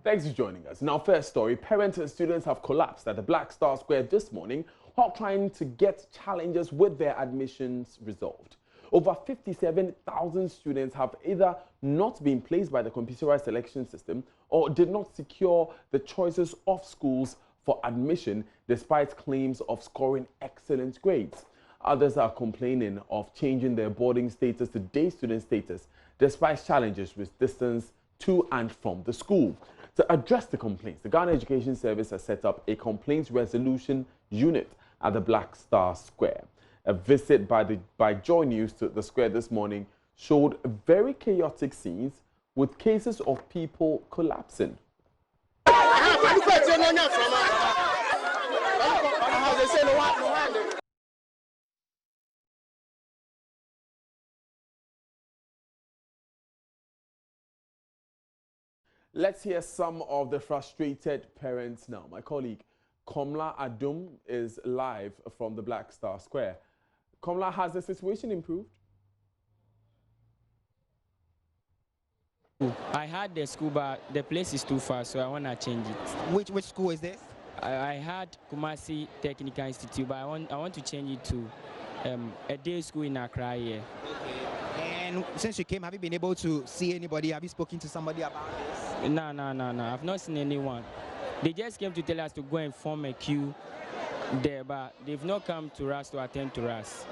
Thanks for joining us. In our first story, parents and students have collapsed at the Black Star Square this morning while trying to get challenges with their admissions resolved. Over 57,000 students have either not been placed by the computerized selection system or did not secure the choices of schools for admission despite claims of scoring excellent grades. Others are complaining of changing their boarding status to day student status despite challenges with distance to and from the school. To address the complaints, the Ghana Education Service has set up a complaints resolution unit at the Black Star Square. A visit by JoyNews to the square this morning showed very chaotic scenes with cases of people collapsing. Let's hear some of the frustrated parents now. My colleague Komla Adum is live from the Black Star Square. Komla, has the situation improved? I had the school, but the place is too far, so I want to change it. Which school is this? I had Kumasi Technical Institute, but I want to change it to a day school in Accra here. Okay. And since you came, have you been able to see anybody? Have you spoken to somebody about this? No. I've not seen anyone. They just came to tell us to go and form a queue there, but they've not come to us to attend to us.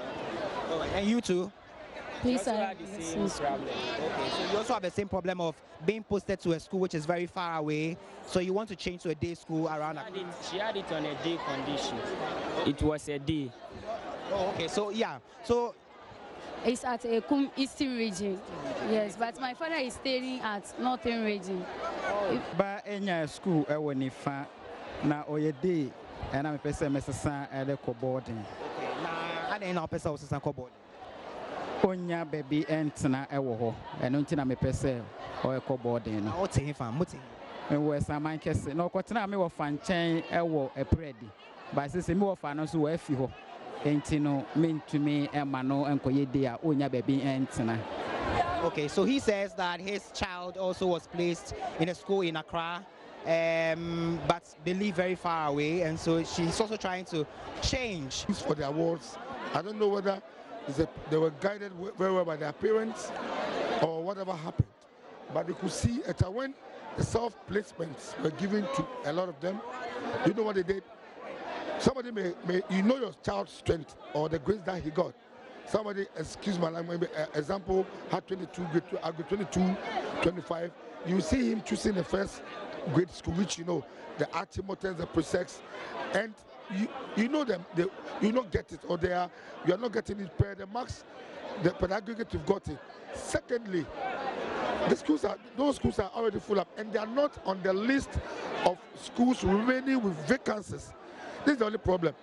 Oh, and you too? Please, I had the same problem. Okay, so you also have the same problem of being posted to a school which is very far away, so you want to change to a day school around. She had it on a day condition. It was a day. Oh, okay. So yeah. So it's at Ekum Eastern region. Yes, but my father is staying at Northern region. But in your school, I want to na oye day, and I'm a person Mr. at the boarding. Okay. Now, I didn't know person was a boarding. Onya baby entina ewo and until I'm a person or a boarding. What's him from? What's him? And where's a man case? No, Cotana me wa fan chain ewo a predi. But since me wa fan also if you entino mean to me emano and koye dia onya baby entina. Okay, so he says that his child also was placed in a school in Accra, but they live very far away, and so she's also trying to change. For the awards, I don't know whether they were guided very well by their parents or whatever happened, but they could see that when the self-placements were given to a lot of them, you know what they did? Somebody may you know your child's strength or the grades that he got. Somebody, excuse my language, example, had 22, grade 22, 25. You see him choosing the first grade school, which you know, the Artimotens, the Presex, and you know them, you not get it, or you are not getting it per the marks, the per aggregate you've got it. Secondly, those schools are already full up, and they are not on the list of schools remaining with vacancies. This is the only problem.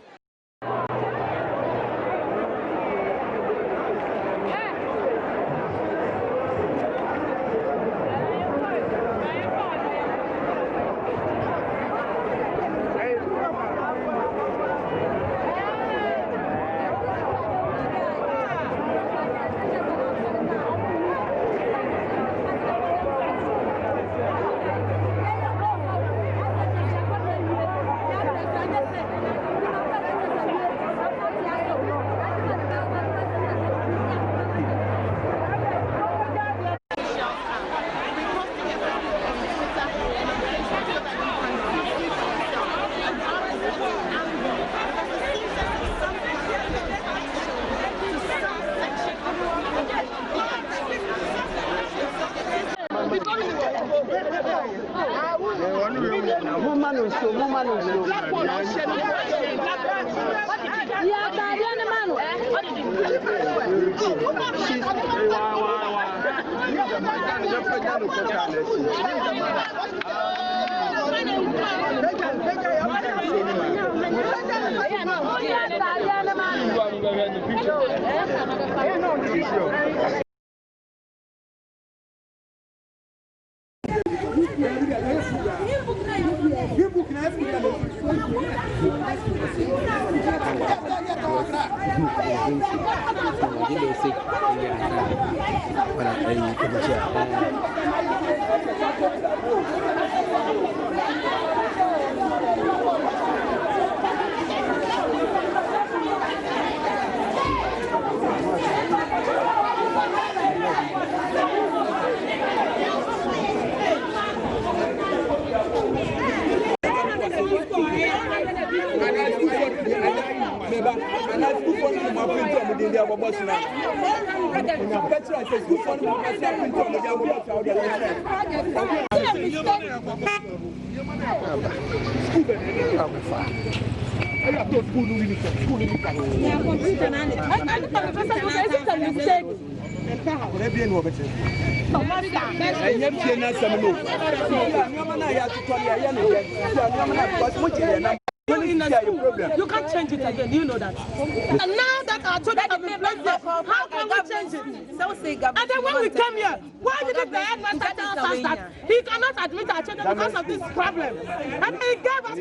You can't change it again. Do you know that? And now that our children have been placed there, how can we change it? And then when we came here, why did the headmaster tell us that he cannot admit our children because of this problem? And he gave us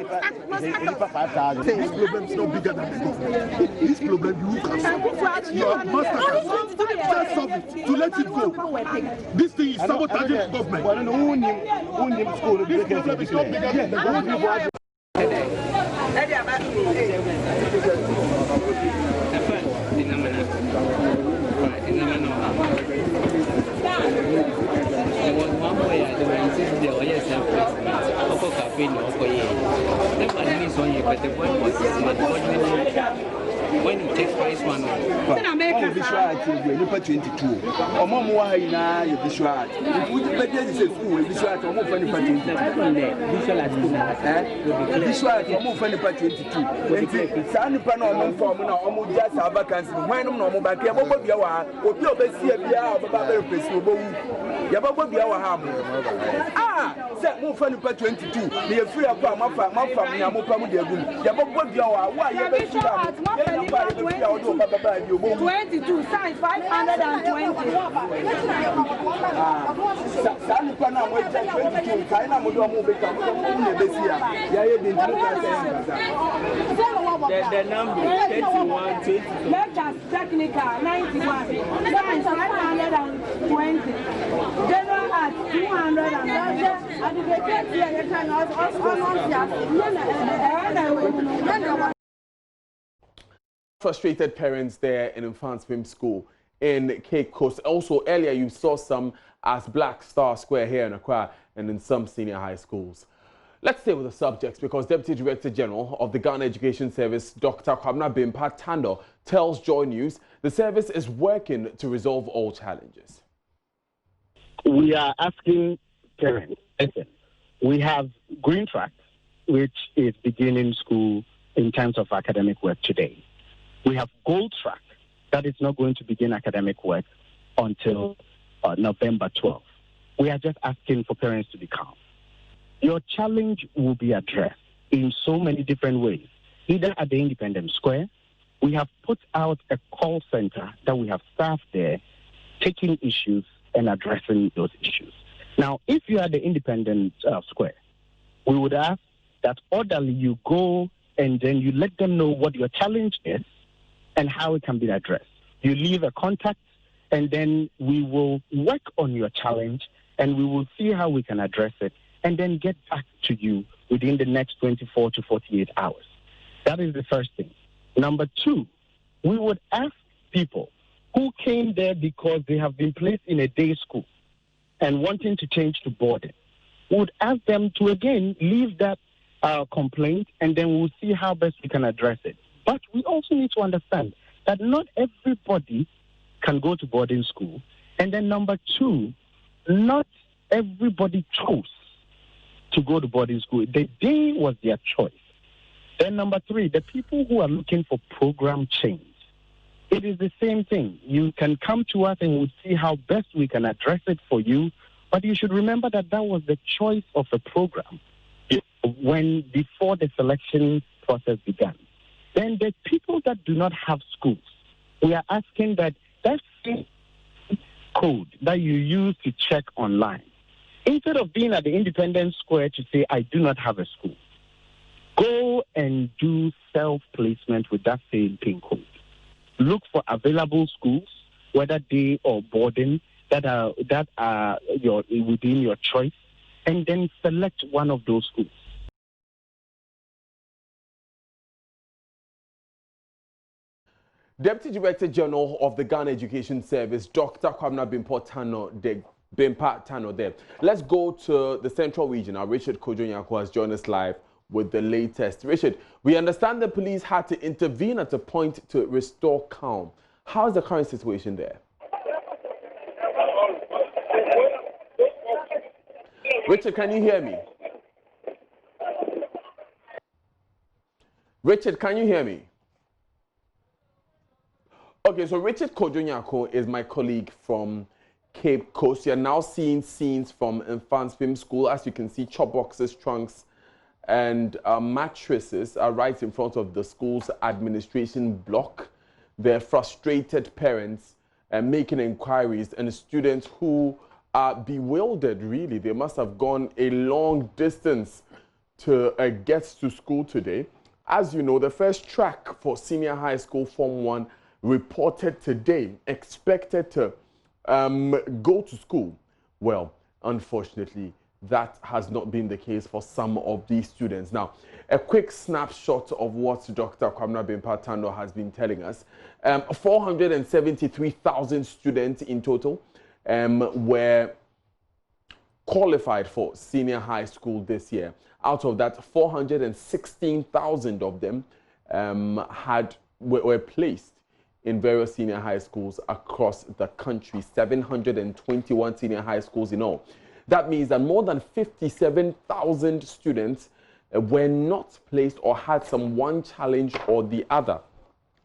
prospectus. This problem is not bigger than the government. This problem you can solve. Your master can solve it to let it go. This thing is sabotaging the government. This problem is not bigger than the government. When you take price one, Nipa 22. Omomo ina you visual. If we be say school visual to omo for Nipa 22. Visual to omo for Nipa 22. Enti sa nipa na omo form na omo just have vacancy. When no omo ba ke bobo bia wa obi obesia bia obaba be replace obowu. Ya bobo bia wa ha mo. Say mo for Nipa 22. Na ye free akwa mafa nya mo pa mo de agum. Ya bobo bia wa ye be sura. 22 size 520. The number 31 Let us technical 91 size 520. General at 200 and the vacancy here can also frustrated parents there in Infant Swim School in Cape Coast. Also, earlier you saw some as Black Star Square here in Accra and in some senior high schools. Let's stay with the subjects because Deputy Director General of the Ghana Education Service, Dr. Kwabena Bimpa Tando, tells JoyNews the service is working to resolve all challenges. We are asking parents, listen, we have Green Track, which is beginning school in terms of academic work today. We have Gold Track that is not going to begin academic work until November 12th. We are just asking for parents to be calm. Your challenge will be addressed in so many different ways, either at the Independence Square. We have put out a call center that we have staff there taking issues and addressing those issues. Now, if you are at the Independence Square, we would ask that orderly you go and then you let them know what your challenge is and how it can be addressed. You leave a contact, and then we will work on your challenge, and we will see how we can address it, and then get back to you within the next 24 to 48 hours. That is the first thing. Number two, we would ask people who came there because they have been placed in a day school and wanting to change to boarding. We would ask them to, again, leave that complaint, and then we'll see how best we can address it. But we also need to understand that not everybody can go to boarding school. And then number two, not everybody chose to go to boarding school. The day was their choice. Then number three, the people who are looking for program change. It is the same thing. You can come to us and we'll see how best we can address it for you. But you should remember that that was the choice of a program before the selection process began. Then the people that do not have schools, we are asking that same code that you use to check online, instead of being at the Independence Square to say, I do not have a school, go and do self-placement with that same PIN code. Look for available schools, whether day or boarding, that are within your choice, and then select one of those schools. Deputy Director General of the Ghana Education Service, Dr. Kwabena Bimpa Tano there. Let's go to the Central Region. Now, Richard Kojo-Nyako has joined us live with the latest. Richard, we understand the police had to intervene at a point to restore calm. How is the current situation there? Richard, can you hear me? Richard, can you hear me? Okay, so Richard Kojo-Nyako is my colleague from Cape Coast. You're now seeing scenes from Infantsvim School. As you can see, chop boxes, trunks, and mattresses are right in front of the school's administration block. There are frustrated parents making inquiries, and students who are bewildered, really. They must have gone a long distance to get to school today. As you know, the first track for senior high school Form 1 reported today, expected to go to school. Well, unfortunately, that has not been the case for some of these students. Now, a quick snapshot of what Dr. Kwabena Bimpa Tano has been telling us. 473,000 students in total were qualified for senior high school this year. Out of that, 416,000 of them were placed in various senior high schools across the country, 721 senior high schools in all. That means that more than 57,000 students were not placed or had some one challenge or the other.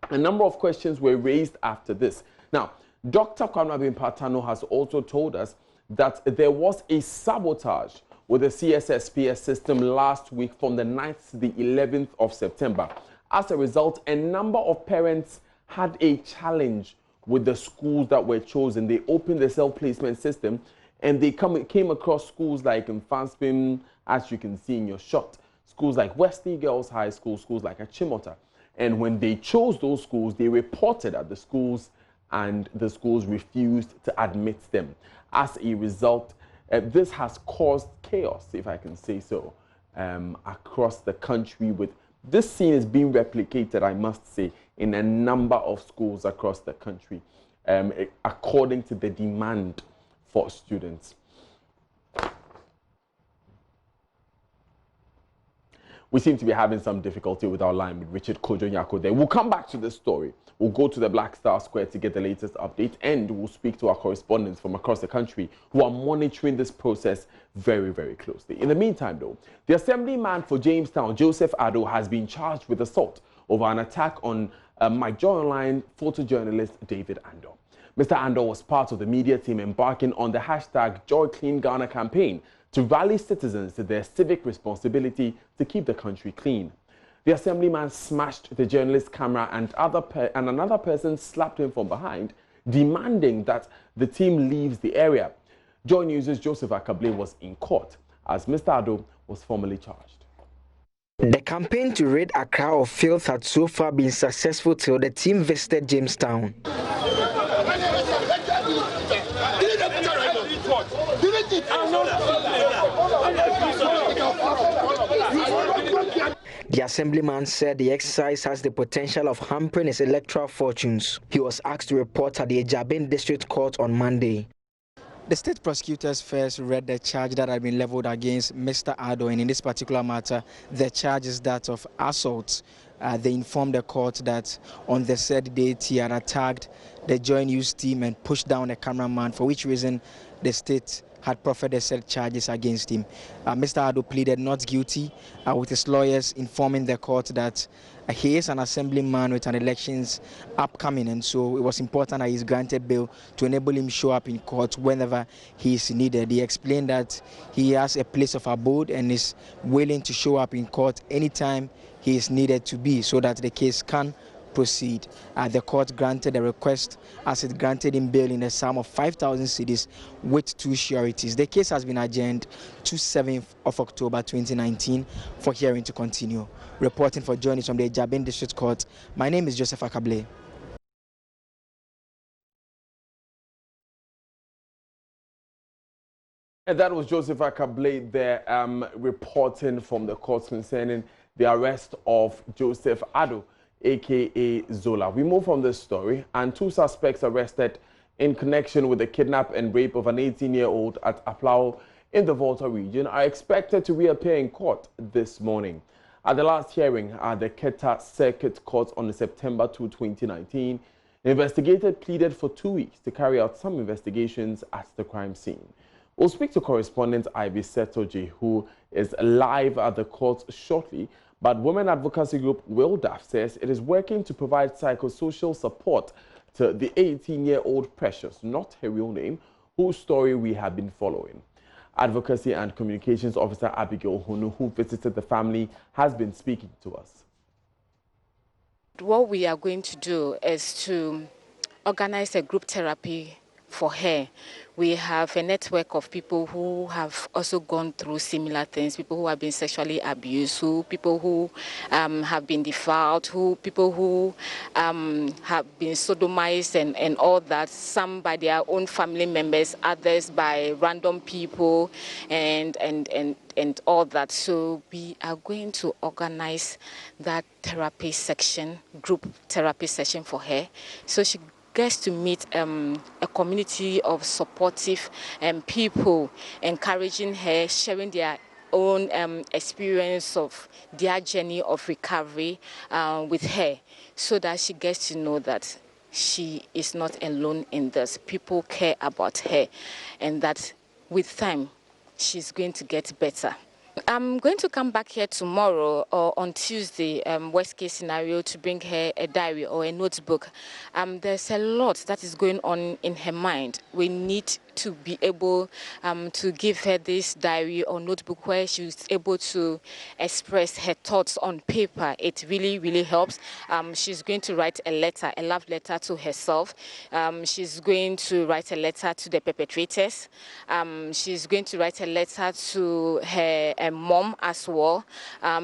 A number of questions were raised after this. Now, Dr. Kwabena Bimpa Tano has also told us that there was a sabotage with the CSSPS system last week from the 9th to the 11th of September. As a result, a number of parents had a challenge with the schools that were chosen. They opened the self-placement system and they came across schools like Infantsvim, as you can see in your shot, schools like Wesley Girls High School, schools like Achimota. And when they chose those schools, they reported at the schools and the schools refused to admit them. As a result, this has caused chaos, if I can say so, across the country. With this scene is being replicated, I must say, in a number of schools across the country, according to the demand for students. We seem to be having some difficulty with our line with Richard Kojo-Nyako there. We'll come back to this story. We'll go to the Black Star Square to get the latest update, and we'll speak to our correspondents from across the country who are monitoring this process very, very closely. In the meantime, though, the assemblyman for Jamestown, Joseph Addo, has been charged with assault over an attack on my JoyOnline photojournalist David Ando. Mr. Ando was part of the media team embarking on the hashtag #JoyCleanGhana campaign to rally citizens to their civic responsibility to keep the country clean. The assemblyman smashed the journalist's camera and another person slapped him from behind, demanding that the team leaves the area. JoyNews' Joseph Akable was in court as Mr. Addo was formally charged. The campaign to rid Accra of filth had so far been successful till the team visited Jamestown. The assemblyman said the exercise has the potential of hampering his electoral fortunes. He was asked to report at the Ejabin District Court on Monday. The state prosecutors first read the charge that had been leveled against Mr. Addo, and in this particular matter, the charge is that of assault. They informed the court that on the said date he had attacked the JoyNews team and pushed down the cameraman, for which reason the state had proffered the said charges against him. Mr. Addo pleaded not guilty, with his lawyers informing the court that he is an assemblyman with an elections upcoming, and so it was important that he's granted bail to enable him show up in court whenever he is needed. He explained that he has a place of abode and is willing to show up in court anytime he is needed to be, so that the case can proceed. The court granted the request as it granted him bail in the sum of 5,000 cedis with 2 sureties. The case has been adjourned to 7th of October 2019 for hearing to continue. Reporting for JoyNews from the Ejabin District Court, my name is Joseph Akable. And that was Joseph Akablade there reporting from the courts concerning the arrest of Joseph Ado, a.k.a. Zola. We move from this story, and 2 suspects arrested in connection with the kidnap and rape of an 18-year-old at Aplao in the Volta region are expected to reappear in court this morning. At the last hearing at the Keta Circuit Court on September 2, 2019, the investigator pleaded for 2 weeks to carry out some investigations at the crime scene. We'll speak to correspondent Ivy Setoji, who is live at the court shortly, but women advocacy group WILDAF says it is working to provide psychosocial support to the 18-year-old Precious, not her real name, whose story we have been following. Advocacy and Communications Officer Abigail Hunu, who visited the family, has been speaking to us. What we are going to do is to organize a group therapy for her. We have a network of people who have also gone through similar things, people who have been sexually abused, people who have been defiled, people who have been sodomized and all that, some by their own family members, others by random people and all that. So we are going to organize that therapy section, group therapy session for her, so she gets to meet a community of supportive people, encouraging her, sharing their own experience of their journey of recovery with her, so that she gets to know that she is not alone in this. People care about her, and that with time, she's going to get better. I'm going to come back here tomorrow or on Tuesday, worst case scenario, to bring her a diary or a notebook. There's a lot that is going on in her mind. We need to be able to give her this diary or notebook where she's able to express her thoughts on paper. It really, really helps. She's going to write a letter, a love letter to herself. She's going to write a letter to the perpetrators. She's going to write a letter to her mom as well,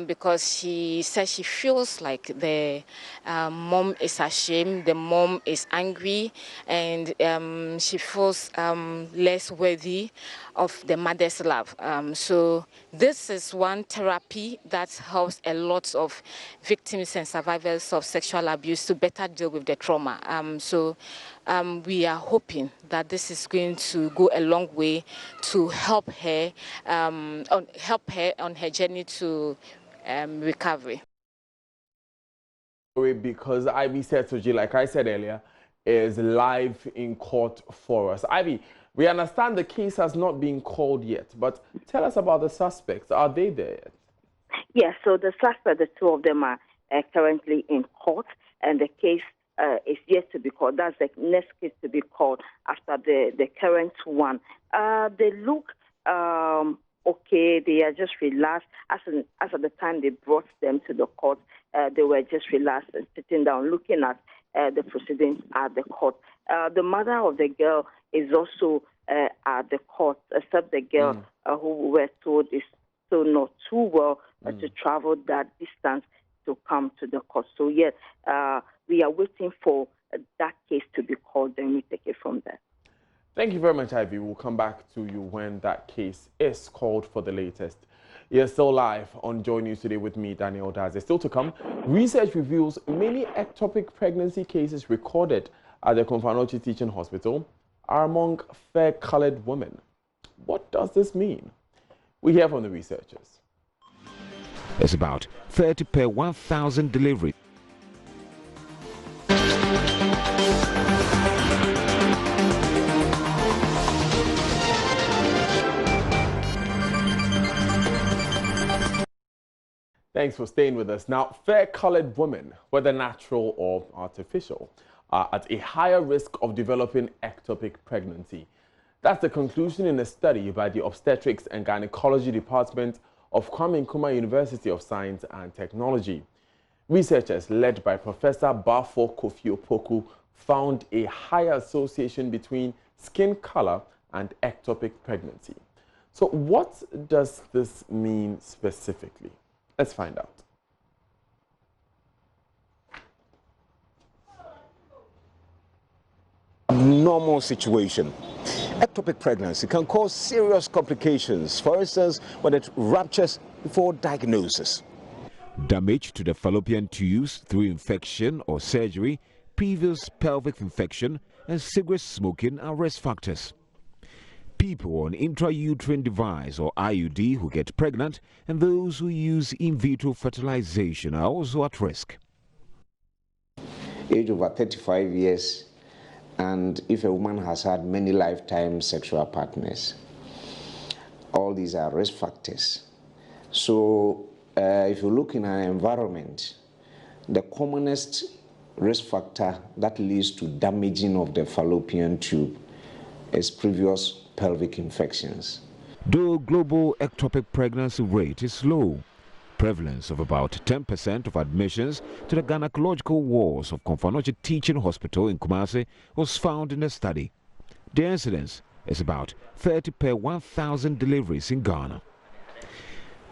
because she says she feels like the mom is ashamed, the mom is angry, and she feels less worthy of the mother's love. So this is one therapy that helps a lot of victims and survivors of sexual abuse to better deal with the trauma. We are hoping that this is going to go a long way to help her on her journey to recovery. Because Ivy Setoji, like I said earlier, is live in court for us. Ivy, we understand the case has not been called yet, but tell us about the suspects. Are they there yet? Yes, so the suspects, the 2 of them are currently in court, and the case is yet to be called. That's the next case to be called after the current one. They look okay. They are just relaxed. As at the time they brought them to the court, they were just relaxed and sitting down, looking at the proceedings at the court. The mother of the girl is also at the court, except the girl who we were told is still not too well to travel that distance to come to the court. So yes, we are waiting for that case to be called, then we take it from there. Thank you very much, Ivy. We'll come back to you when that case is called for the latest. You're still live on JoyNews today with me, Daniel Daze. Still to come, research reveals many ectopic pregnancy cases recorded at the Konfanochi Teaching Hospital are among fair-colored women. What does this mean? We hear from the researchers. It's about 30 per 1,000 deliveries. Thanks for staying with us. Now, fair-colored women, whether natural or artificial, are at a higher risk of developing ectopic pregnancy. That's the conclusion in a study by the Obstetrics and Gynecology Department of Kwame Nkrumah University of Science and Technology. Researchers led by Professor Bafo Kofi Opoku found a higher association between skin color and ectopic pregnancy. So what does this mean specifically? Let's find out. Normal situation, Ectopic pregnancy can cause serious complications, for instance, when it ruptures before diagnosis. Damage to the fallopian tubes through infection or surgery, previous pelvic infection, and cigarette smoking are risk factors. People on intrauterine device or IUD who get pregnant and those who use in vitro fertilization are also at risk. Age over 35 years, and if a woman has had many lifetime sexual partners, all these are risk factors. So if you look in our environment, the commonest risk factor that leads to damaging of the fallopian tube is previous pelvic infections. Though global ectopic pregnancy rate is low, prevalence of about 10% of admissions to the gynecological wards of Komfo Teaching Hospital in Kumasi was found in the study. The incidence is about 30 per 1,000 deliveries in Ghana.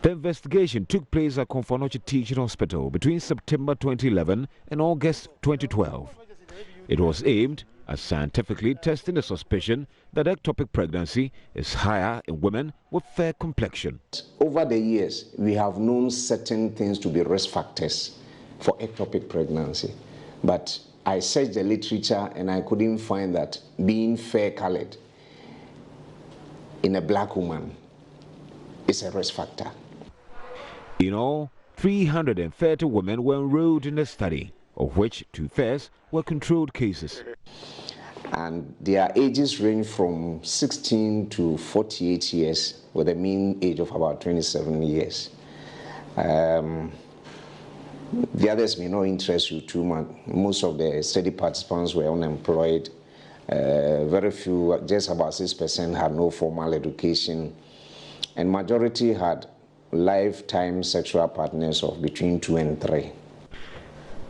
The investigation took place at Komfo Teaching Hospital between September 2011 and August 2012. It was aimed at scientifically testing the suspicion that ectopic pregnancy is higher in women with fair complexion. Over the years, we have known certain things to be risk factors for ectopic pregnancy, but I searched the literature and I couldn't find that being fair-colored in a black woman is a risk factor. In all, 330 women were enrolled in the study, of which 2/3 were controlled cases. And their ages range from 16 to 48 years, with a mean age of about 27 years. The others may not interest you too much. Most of the study participants were unemployed. Very few, just about 6%, had no formal education. And majority had lifetime sexual partners of between 2 and 3.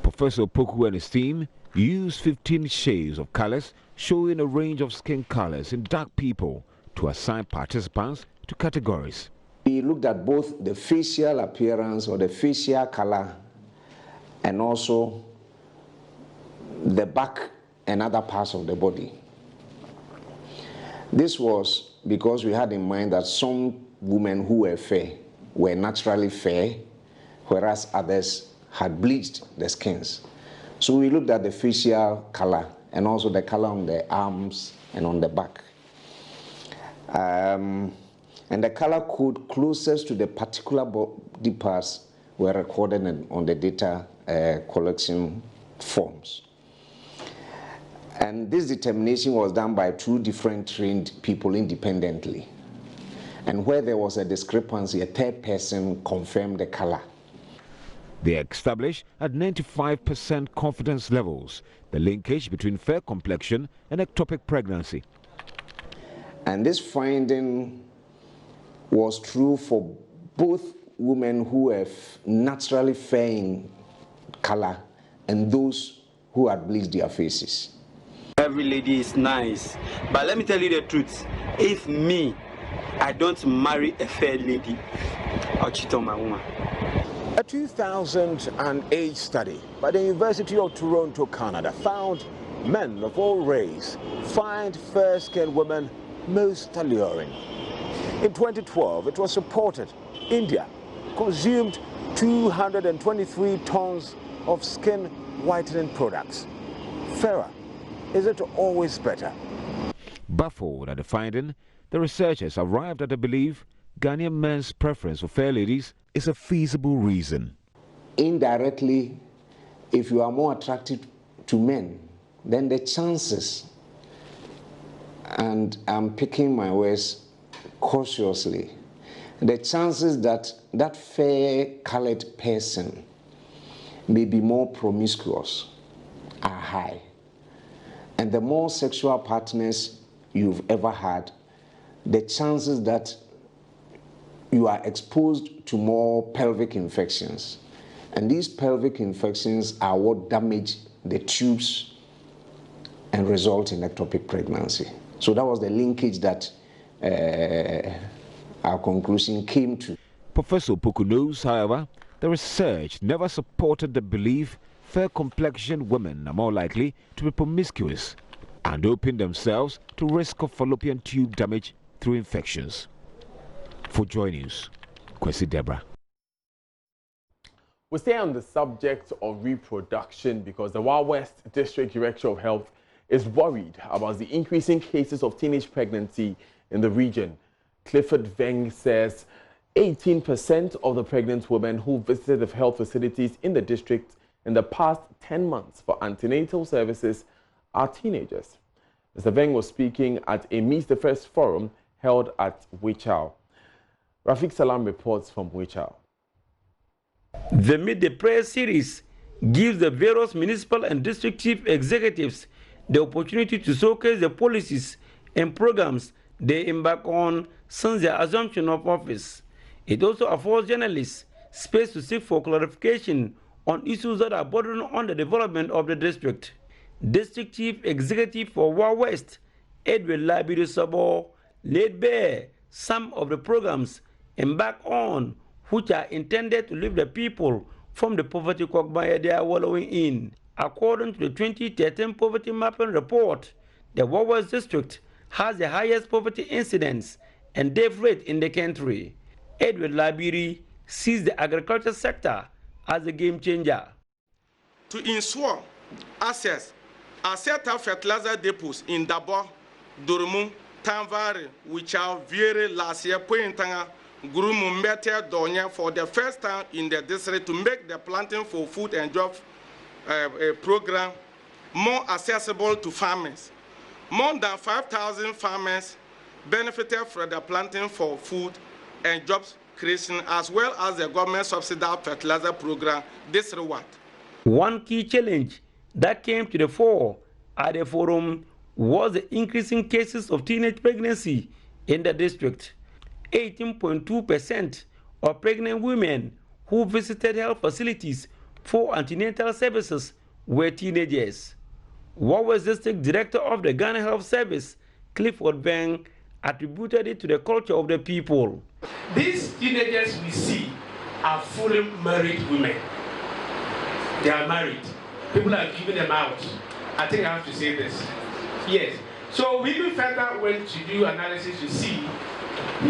Professor Poku and his team used 15 shades of colors showing a range of skin colors in dark people to assign participants to categories. We looked at both the facial appearance or the facial color and also the back and other parts of the body. This was because we had in mind that some women who were fair were naturally fair, whereas others had bleached the skins. So we looked at the facial color and also the color on the arms and on the back. And the color code closest to the particular body parts were recorded on the data collection forms. And this determination was done by 2 different trained people independently. And where there was a discrepancy, a 3rd person confirmed the color. They established at 95% confidence levels the linkage between fair complexion and ectopic pregnancy. And this finding was true for both women who were naturally fair in color and those who had bleached their faces. Every lady is nice, but let me tell you the truth. If me, I don't marry a fair lady, I'll cheat on my woman. A 2008 study by the University of Toronto, Canada, found men of all races find fair-skinned women most alluring. In 2012, it was reported India consumed 223 tons of skin whitening products. Fairer, is it always better? Baffled at the finding, the researchers arrived at the belief Ghanaian men's preference for fair ladies is a feasible reason. Indirectly, if you are more attracted to men, then the chances, and I'm picking my words cautiously, the chances that that fair-colored person may be more promiscuous are high. And the more sexual partners you've ever had, the chances that you are exposed to more pelvic infections. And these pelvic infections are what damage the tubes and result in ectopic pregnancy. So that was the linkage that our conclusion came to. Professor Poku knows, however, the research never supported the belief fair-complexioned women are more likely to be promiscuous. and open themselves to risk of fallopian tube damage through infections. For JoyNews, Kwesi Debra. We stay on the subject of reproduction because the Wild West District Director of Health is worried about the increasing cases of teenage pregnancy in the region. Clifford Veng says 18% of the pregnant women who visited the health facilities in the district in the past 10 months for antenatal services are teenagers. Mr. Veng was speaking at a Meet the First forum held at Wichau. Rafiq Salam reports from Wichau. The Midday prayer series gives the various municipal and district chief executives the opportunity to showcase the policies and programs they embark on since their assumption of office. It also affords journalists space to seek for clarification on issues that are bordering on the development of the district. District Chief Executive for Wild West, Edwin Labiru Sabo, laid bare some of the programs embarked on which are intended to lift the people from the poverty quagmire they are wallowing in. According to the 2013 Poverty Mapping Report, the Wild West District has the highest poverty incidence and death rate in the country. Edward Labiri sees the agriculture sector as a game changer. To ensure access, a set of fertilizer depots in Dabo, Durumu, Tanvari, Wichau, Viere, Lasia, Pointanga, Gurumu, Mbete, Donya for the first time in the district to make the planting for food and job program more accessible to farmers. More than 5,000 farmers benefited from the planting for food and jobs creation, as well as the government subsidized fertilizer program this reward. One key challenge that came to the fore at the forum was the increasing cases of teenage pregnancy in the district. 18.2% of pregnant women who visited health facilities for antenatal services were teenagers. What was District Director of the Ghana Health Service, Clifford Veng, attributed it to the culture of the people. These teenagers we see are fully married women. They are married. People are giving them out. I think I have to say this. Yes. So we even further went to do analysis to see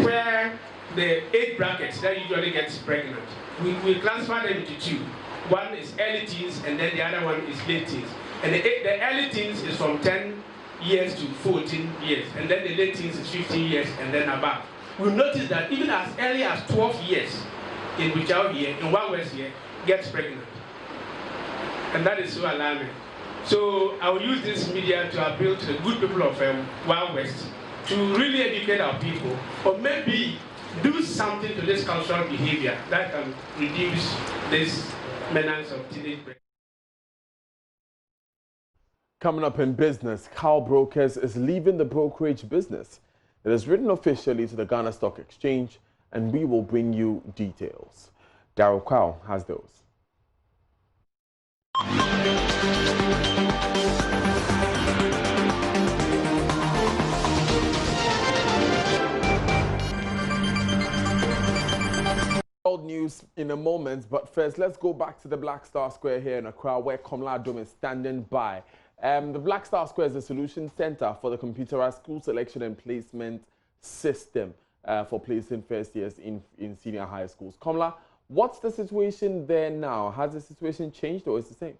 where the age brackets that usually gets pregnant. We classify them into two. One is early teens and then the other one is late teens. And the early teens is from 10 years to 14 years. And then the late teens is 15 years and then above. We've noticed that even as early as 12 years in Wichau here, in Wild West here, gets pregnant. And that is so alarming. So I will use this media to appeal to the good people of Wild West to really educate our people, or maybe do something to this cultural behavior that can reduce this menace of teenage pregnancy. Coming up in business, Cow Brokers is leaving the brokerage business. It is written officially to the Ghana Stock Exchange, and we will bring you details. Daryl Cow has those. World news in a moment, but first let's go back to the Black Star Square here in Accra, where Komla Dome is standing by. The Black Star Square is the solution center for the computerized school selection and placement system for placing first years in senior high schools. Komla, what's the situation there now? Has the situation changed or is it the same?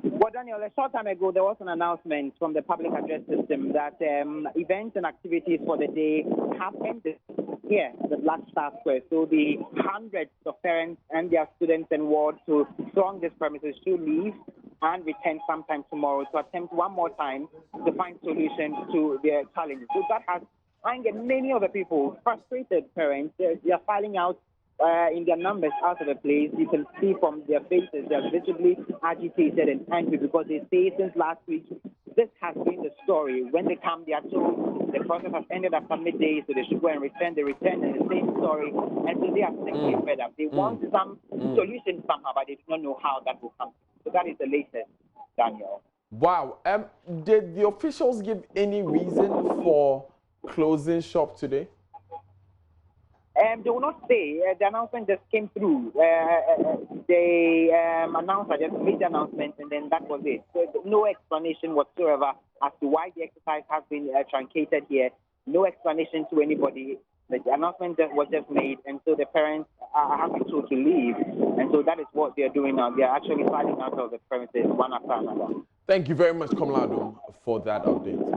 Well, Daniel, a short time ago, there was an announcement from the public address system that events and activities for the day have ended here at the Black Star Square. So the hundreds of parents and their students and wards who throng this premises should leave and return sometime tomorrow to attempt one more time to find solutions to their challenges. So that has angered many of the people, frustrated parents. They are filing out in their numbers out of the place. You can see from their faces they are visibly agitated and angry because they say since last week this has been the story. When they come, they are told the process has ended after midday, so they should go and return. They return and the same story, and so they are simply fed up. They want some solution somehow, but they do not know how that will come. So that is the latest, Daniel. Wow. Did the officials give any reason for closing shop today? They will not say. The announcement just came through. They announced, I just made the announcement, and then that was it. So no explanation whatsoever as to why the exercise has been truncated here. No explanation to anybody. The announcement was just made, and so the parents have been told to leave. And so that is what they're doing now. They're actually filing out of the premises one after another. Thank you very much, Komladum, for that update.